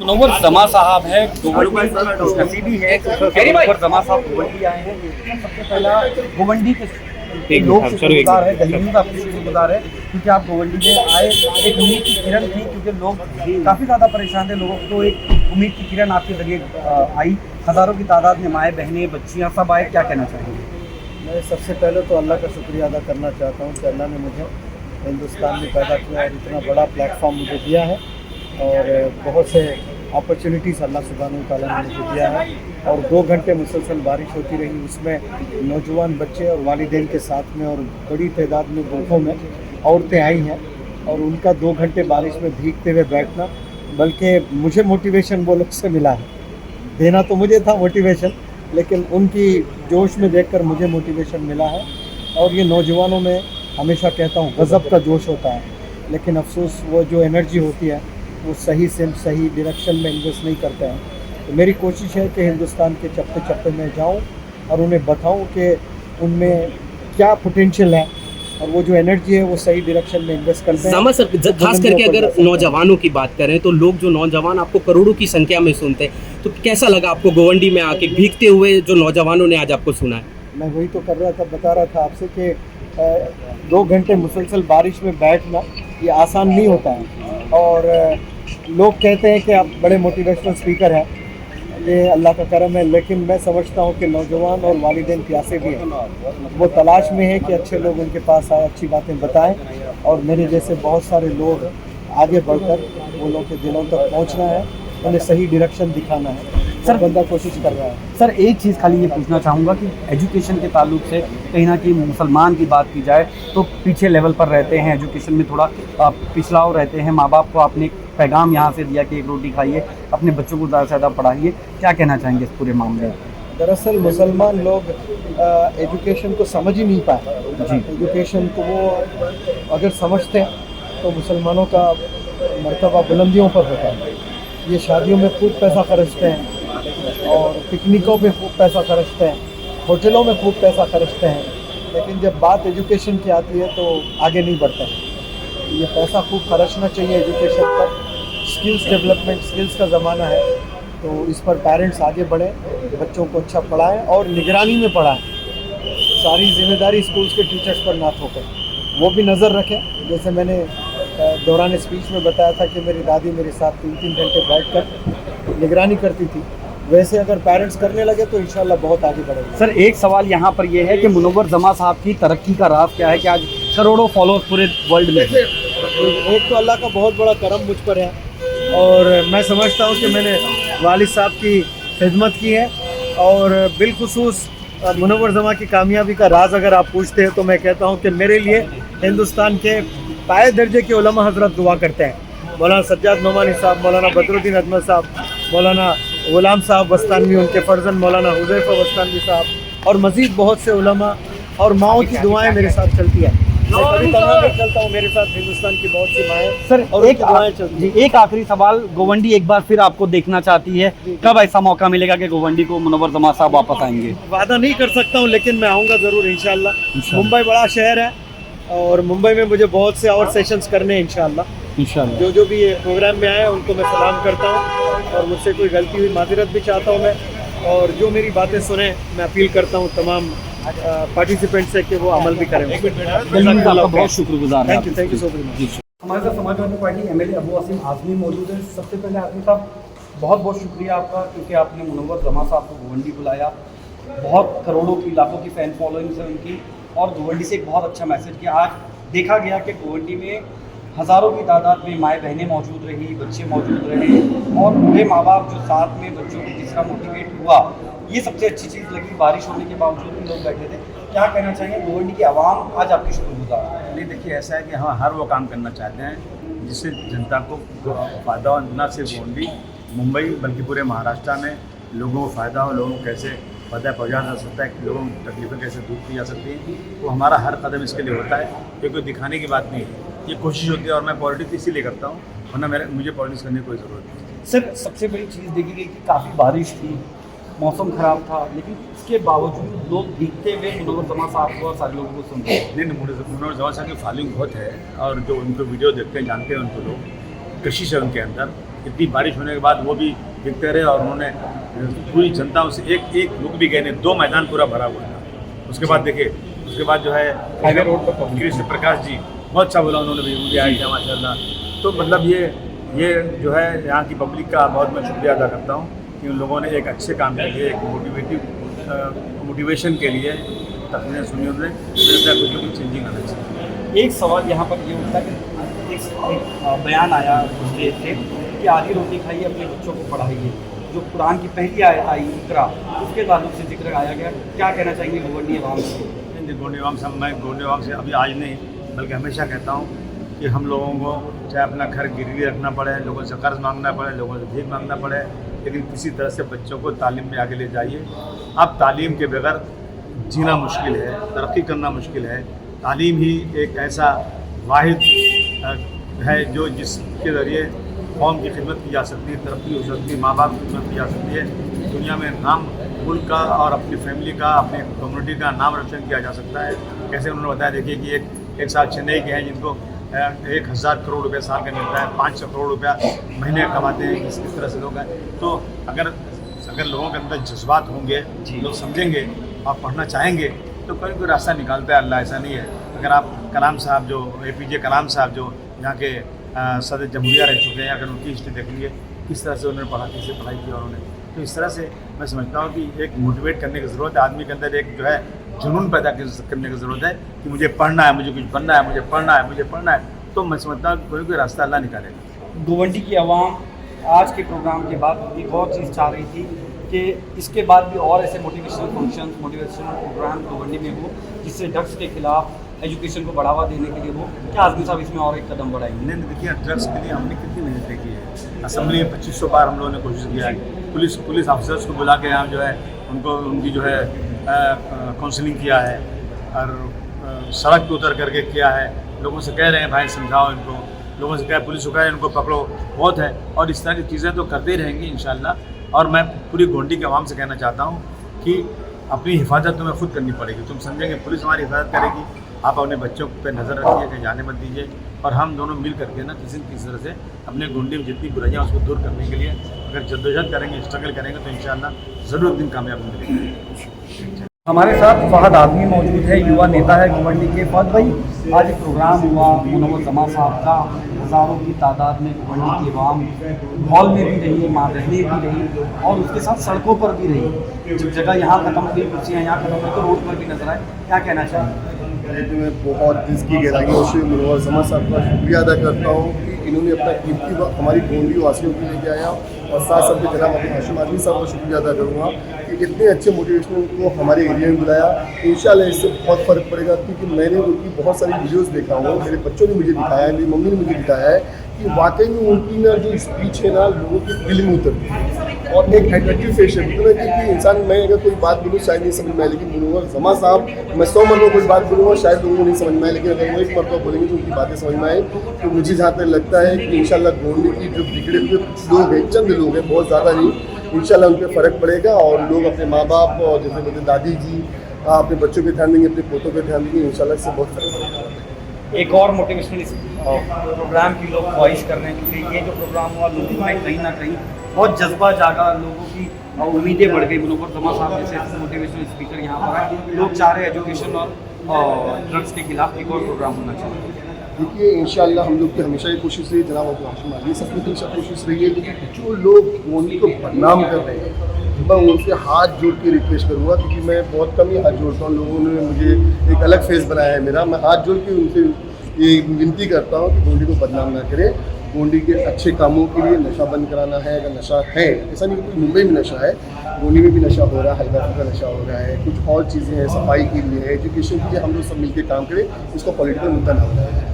मुनव्वर जमा साहब है, गोवंडी है। मुनव्वर जमा साहब गोवंडी आए हैं। सबसे पहला गोवंडी के लोग शुक्रगुजार है, गलीबी का आपके शुक्रगुजार है क्योंकि आप गोवंडी में आए। एक उम्मीद की किरण थी क्योंकि लोग काफ़ी ज़्यादा परेशान थे, लोगों को एक उम्मीद की किरण आपके जरिए आई। हज़ारों की तादाद में माएँ बहनें बच्चियाँ सब आए, क्या कहना चाहेंगे? मैं सबसे पहले तो अल्लाह का शुक्रिया अदा करना चाहता हूँ कि अल्लाह ने मुझे हिंदुस्तान में पैदा किया और इतना बड़ा प्लेटफॉर्म मुझे दिया है और बहुत से अपॉर्चुनिटीज़ अल्लाह सुब्हानहू तआला ने मुझे दिया है। और 2 घंटे मुसलसल बारिश होती रही, उसमें नौजवान बच्चे और वालिदैन के साथ में और बड़ी तादाद में ग्रुपों में औरतें आई हैं और उनका 2 घंटे बारिश में भीगते हुए बैठना, बल्कि मुझे मोटिवेशन वो लोग से मिला है। देना तो मुझे था मोटिवेशन, लेकिन उनकी जोश में देखकर मुझे मोटिवेशन मिला है। और ये नौजवानों में हमेशा कहता हूँ गज़ब का जोश होता है, लेकिन अफसोस वो जो एनर्जी होती है वो सही से सही डायरेक्शन में इन्वेस्ट नहीं करते हैं। तो मेरी कोशिश है कि हिंदुस्तान के चप्पे चप्पे में जाऊँ और उन्हें बताऊँ कि उनमें क्या पोटेंशियल है और वो जो एनर्जी है वो सही डायरेक्शन में इन्वेस्ट करते हैं। जामा सर, खास करके अगर नौजवानों की बात करें तो लोग जो नौजवान आपको करोड़ों की संख्या में सुनते हैं, तो कैसा लगा आपको गोवंडी में आके भीगते हुए जो नौजवानों ने आज आपको सुना है? मैं वही तो कर रहा था, बता रहा था आपसे कि 2 घंटे मुसलसल बारिश में बैठना ये आसान नहीं होता है। और लोग कहते हैं कि आप बड़े मोटिवेशनल स्पीकर हैं, ये अल्लाह का करम है, लेकिन मैं समझता हूँ कि नौजवान और वालिदैन प्यासे भी हैं। वो तलाश में है कि अच्छे लोग उनके पास आए, अच्छी बातें बताएं और मेरे जैसे बहुत सारे लोग आगे बढ़कर वो लोग के दिलों तक पहुँचना है, उन्हें सही डायरेक्शन दिखाना है। सर बंदा कोशिश कर रहा है। सर एक चीज़ खाली ये पूछना चाहूँगा कि एजुकेशन के ताल्लुक से कहीं ना कहीं मुसलमान की बात की जाए तो पीछे लेवल पर रहते हैं, एजुकेशन में थोड़ा पिछड़ाव रहते हैं। माँ बाप को आपने पैगाम यहाँ से दिया कि एक रोटी खाइए, अपने बच्चों को ज़्यादा से ज़्यादा पढ़ाइए, क्या कहना चाहेंगे इस पूरे मामले में? दरअसल मुसलमान लोग एजुकेशन को समझ ही नहीं पाए जी। एजुकेशन को वो अगर समझते हैं तो मुसलमानों का मर्तबा बुलंदियों पर होता है। ये शादियों में खूब पैसा खर्चते हैं और पिकनिकों पे खूब पैसा खर्चते हैं, होटलों में खूब पैसा खर्चते हैं, लेकिन जब बात एजुकेशन की आती है तो आगे नहीं बढ़ते हैं। ये पैसा खूब खर्चना चाहिए एजुकेशन पर। स्किल्स डेवलपमेंट, स्किल्स का ज़माना है, तो इस पर पेरेंट्स आगे बढ़ें, बच्चों को अच्छा पढ़ाएं और निगरानी में पढ़ाएं। सारी जिम्मेदारी स्कूल्स के टीचर्स पर ना थोपें, वो भी नज़र रखें। जैसे मैंने दौरान स्पीच में बताया था कि मेरी दादी मेरे साथ 3-3 घंटे बैठकर निगरानी करती थी, वैसे अगर पेरेंट्स करने लगे तो इंशाल्लाह बहुत आगे बढ़ेंगे। सर एक सवाल यहाँ पर यह है कि मुनव्वर जमा साहब की तरक्की का राज क्या है कि आज करोड़ों फॉलोअर्स पूरे वर्ल्ड में हैं? एक तो अल्लाह का बहुत बड़ा करम मुझ पर है और मैं समझता हूँ कि मैंने वालिद साहब की खिदमत की है। और बिलखुसूस मुनव्वर जमा की कामयाबी का राज अगर आप पूछते हैं तो मैं कहता हूँ कि मेरे लिए हिंदुस्तान के पाए दर्जे के उलमा हजरत दुआ करते हैं। मौलाना सज्जाद नोमानी साहब, मौलाना बदरुद्दीन अजमल साहब, मौलाना गुलाम साहब वस्तानवी, उनके फर्जन मौलाना हुज़ैफा वस्तानवी साहब और मज़ीद बहुत से उलमा और माओं की दुआएं मेरे साथ चलती है। मैं कभी तन्हा नहीं चलता हूँ, मेरे साथ हिंदुस्तान की बहुत सी माएँ सर और एक दुआएं चलती हैं। एक आखिरी सवाल, गोवंडी एक बार फिर आपको देखना चाहती है, कब ऐसा मौका मिलेगा कि गोवंडी को मुनव्वर जमा साहब वापस आएंगे? वादा नहीं कर सकता हूँ, लेकिन मैं आऊँगा ज़रूर इंशाल्लाह। मुंबई बड़ा शहर है और मुंबई में मुझे बहुत से और सेशंस करने हैं इंशाल्लाह। जो भी ये प्रोग्राम में आए उनको मैं सलाम करता हूँ और मुझसे कोई गलती हुई माज़रत भी चाहता हूँ मैं। और जो मेरी बातें सुने मैं अपील करता हूँ तमाम पार्टिसिपेंट से कि वो अमल भी करें। बहुत शुक्रगुजार है। Thank you so much. हमारे साथ समाजवादी पार्टी एमएलए अबू आसिम आज़मी मौजूद है। सबसे पहले आसिम साहब बहुत बहुत शुक्रिया आपका क्योंकि आपने मुनव्वर जमा साहब को गोवंडी बुलाया। बहुत करोड़ों की लाखों की फ़ैन फॉलोइंग्स है उनकी और गोवंडी से एक बहुत अच्छा मैसेज किया। आज देखा गया कि गोवंडी में हज़ारों की तादाद में माएँ बहनें मौजूद रही, बच्चे मौजूद रहे और बूढ़े माँ बाप जो साथ में बच्चों को जिस तरह मोटिवेट हुआ, ये सबसे अच्छी चीज़ लगी। बारिश होने के बावजूद भी लोग बैठे थे। क्या कहना चाहिए गोवंडी की आवाम आज आपकी शुक्रगुजार है? नहीं, देखिए ऐसा है कि हम हर वो काम करना चाहते हैं जिससे जनता को फ़ायदा हो, न सिर्फ गोवंडी मुंबई बल्कि पूरे महाराष्ट्र में लोगों को फ़ायदा हो, लोगों को कैसे पता पहुँचा जा सकता है कि लोगों की तकलीफ़ें कैसे दूर की जा सकती हैं। तो हमारा हर कदम इसके लिए होता है, क्योंकि दिखाने की बात नहीं है, ये कोशिश होती है। और मैं पॉलिटिक्स इसीलिए करता हूँ, वरना मुझे पॉलिटिक्स करने की कोई ज़रूरत नहीं। सर सबसे बड़ी चीज़ देखी गई कि काफ़ी बारिश थी, मौसम ख़राब था, लेकिन इसके बावजूद लोग भीगते हुए मुनव्वर जमा साहब को और सारे लोगों को सुनते हैं। नहीं, मुनव्वर जमा साहब की फॉलोइंग बहुत है और जो उनको वीडियो देखते हैं जानते हैं उनको लोग, कशिश है उनके अंदर। इतनी बारिश होने के बाद वो भी दिखते रहे और उन्होंने पूरी जनता से एक रुक भी गए नहीं, 2 मैदान पूरा भरा हुआ था। उसके बाद देखिए, उसके बाद जो है हाईवे रोड पर कृष्ण प्रकाश जी बहुत अच्छा बोला उन्होंने भी, मुझे आया था माशाल्लाह। तो मतलब ये जो है यहाँ की पब्लिक का बहुत मैं शुक्रिया अदा करता हूँ कि उन लोगों ने एक अच्छे काम के लिए, एक मोटिवेशन के लिए तकरीरें सुनी उन्होंने, मेरे कुछ ना कुछ चेंजिंग आना चाहिए। एक सवाल यहाँ पर ये उठता है कि एक बयान आया स्टेज से कि आधी रोटी खाइए, अपने बच्चों को पढ़ाइए। जो कुरान की पहली आयत आई इकरा, उसके ताल्लुक से जिक्र आया गया। क्या कहना चाहेंगे गोवंडी अवाम से? गोंडी अवाम से मैं गोंडी अवाम से अभी आज नहीं बल्कि हमेशा कहता हूँ कि हम लोगों को चाहे अपना घर गिरवी रखना पड़े, लोगों से कर्ज मांगना पड़े, लोगों से भीख मांगना पड़े, लेकिन किसी तरह से बच्चों को तालीम में आगे ले जाइए। अब तालीम के बगैर जीना मुश्किल है, तरक्की करना मुश्किल है। तालीम ही एक ऐसा वाहिद है जो जिसके ज़रिए कौम की खिदमत की जा सकती है, तरक्की हो सकती है, माँ बाप की खिदमत की जा सकती है। दुनिया में नाम मुल्क का और अपनी फैमिली का, अपनी कम्युनिटी का नाम रोशन किया जा सकता है। कैसे उन्होंने बताया, देखिए कि एक साथ चेन्नई के हैं जिनको 1000 करोड़ रुपये साल का मिलता है, 500 करोड़ रुपया महीने कमाते हैं, इस तरह से लोग हैं। तो अगर लोगों के अंदर जज्बात होंगे, लोग समझेंगे और पढ़ना चाहेंगे तो कोई रास्ता निकालता है अल्लाह, ऐसा नहीं है। अगर आप कलाम साहब जो APJ कलाम साहब जो यहाँ के सदर जमहूरिया रह चुके हैं, अगर उनकी हिस्ट्री देखेंगे किस तरह से उन्होंने कैसे पढ़ाई की उन्होंने, तो इस तरह से मैं समझता हूँ कि एक मोटिवेट करने की ज़रूरत है। आदमी के अंदर एक जो है जुनून पैदा करने की ज़रूरत है कि मुझे पढ़ना है, मुझे कुछ बनना है, मुझे पढ़ना है, मुझे पढ़ना है। तो मैं समझता हूँ कि कोई रास्ता अल्लाह निकालेगा। गोवंडी की आवाम आज के प्रोग्राम के बाद एक और चीज़ चाह रही थी कि इसके बाद भी और ऐसे motivational function, motivational programme Govandi में हो जिससे ड्रग्स के खिलाफ एजुकेशन को बढ़ावा देने के लिए हो। क्या आज़मी साहब इसमें और एक कदम बढ़ाएंगे? नहीं, देखिए ड्रग्स के लिए हमने कितनी मेहनत की है। असेंबली में 2500 बार हम लोगों ने कोशिश किया है। पुलिस ऑफिसर्स को बुला के यहाँ जो है उनकी जो है काउंसलिंग किया है और सड़क पे उतर करके किया है। लोगों से कह रहे हैं भाई समझाओ इनको, लोगों से कह पुलिस को कह इनको पकड़ो, बहुत है। और इस तरह की चीज़ें तो करते ही रहेंगी इंशाल्लाह। और मैं पूरी गोंडी के आवाम से कहना चाहता हूँ कि अपनी हिफाजत तुम्हें खुद करनी पड़ेगी। तुम समझेंगे पुलिस हमारी हिफाजत करेगी, आप अपने बच्चों पे नज़र रखिए, कहीं जाने मत दीजिए। और हम दोनों मिल करके ना किसी न किसी तरह से अपने गोंडी में जितनी बुराइयाँ उसको दूर करने के लिए अगर जद्दोजहद करेंगे, स्ट्रगल करेंगे तो इंशाल्लाह ज़रूर एक दिन कामयाब मिलेंगे। हमारे साथ फहद आज़मी मौजूद है, युवा नेता है गोवंडी के। फहद भाई, आज एक प्रोग्राम हुआ मुनव्वर जमा साहब का, हज़ारों की तादाद में गोवंडी की आवाम हॉल में भी रही, मारहले भी रही और उसके साथ सड़कों पर भी रही। जब जगह यहाँ ख़त्म हुई, कुर्सियाँ यहाँ ख़त्म हुई तो रोड पर भी नजर आए। क्या कहना चाहिए? तो मैं बहुत दिल की गहराइयों से मुनव्वर जमा साहब का शुक्रिया अदा करता हूँ कि इन्होंने अपना कीमती वक्त हमारी गोंडी वासियों के लेके आया। और साथ साथ में जनाब अभी हाशिम आज़मी साहब का शुक्रिया अदा करूँगा कि इतने अच्छे मोटिवेशनल को हमारे एरिया में बुलाया। इंशाल्लाह इससे बहुत फ़र्क पड़ेगा, क्योंकि मैंने उनकी बहुत सारी वीडियोज़ देखा हूँ, मेरे बच्चों ने मुझे दिखाया है, मेरी मम्मी ने मुझे दिखाया है कि वाकई में उनकी ना जो स्पीच है ना लोगों के दिल में उतरती है और एक एट्रैक्टिव फेस है। मतलब कि इंसान, मैं अगर कोई बात बोलूँ शायद नहीं समझ में आए, लेकिन मुनव्वर जमा साहब मैं 100 मरतबा कोई बात बोलूँगा शायद लोगों को नहीं समझ में आए, लेकिन अगर वो एक मरतबा बोलेंगे तो उनकी बातें समझ में आए। तो मुझे जहाँ तक लगता है कि इंशाल्लाह गोंडी की जो बिगड़े हुए लोग हैं, चंद लोग हैं, बहुत ज़्यादा नहीं, इंशाल्लाह उन पर फ़र्क पड़ेगा और लोग अपने माँ बाप और जैसे बोलते दादी जी अपने बच्चों पे ध्यान देंगे, अपने पोतों पे ध्यान देंगे, इंशाल्लाह इससे बहुत फ़र्क पड़ेगा। एक और मोटिवेशनल प्रोग्राम की लोग ख्वाहिश कर रहे हैं, क्योंकि ये जो प्रोग्राम हुआ लोगों में कहीं ना कहीं बहुत जज्बा जागा, लोगों की उम्मीदें बढ़ गई। मुनव्वर जमा साहब जैसे मोटिवेशनल स्पीकर यहाँ पर आए, लोग चाह रहे हैं एजुकेशन और ड्रग्स के खिलाफ एक और प्रोग्राम होना चाहिए। देखिए इंशाल्लाह हम लोग की हमेशा ये कोशिश रही, जनाब अबू हाशिम आज़मी साहब की हमेशा कोशिश रही है, लेकिन जो लोग गोंडी को बदनाम कर रहे हैं मैं उनसे हाथ जोड़ के रिक्वेस्ट करूँगा, क्योंकि मैं बहुत कम ही हाथ जोड़ता हूँ। लोगों ने मुझे एक अलग फेस बनाया है मेरा, मैं हाथ जोड़ के उनसे ये विनती करता हूँ कि गोंडी को बदनाम ना करें। गोंडी के अच्छे कामों के लिए नशा बंद कराना है। अगर नशा है, ऐसा नहीं कि मुंबई में नशा है, गोंडी में भी नशा हो रहा है, हैदराबाद का नशा हो रहा है, कुछ और चीज़ें हैं, सफाई के लिए है, एजुकेशन के लिए हम लोग सब मिलकर काम करें, इसको पॉलिटिकल मुद्दा ना बनाएं।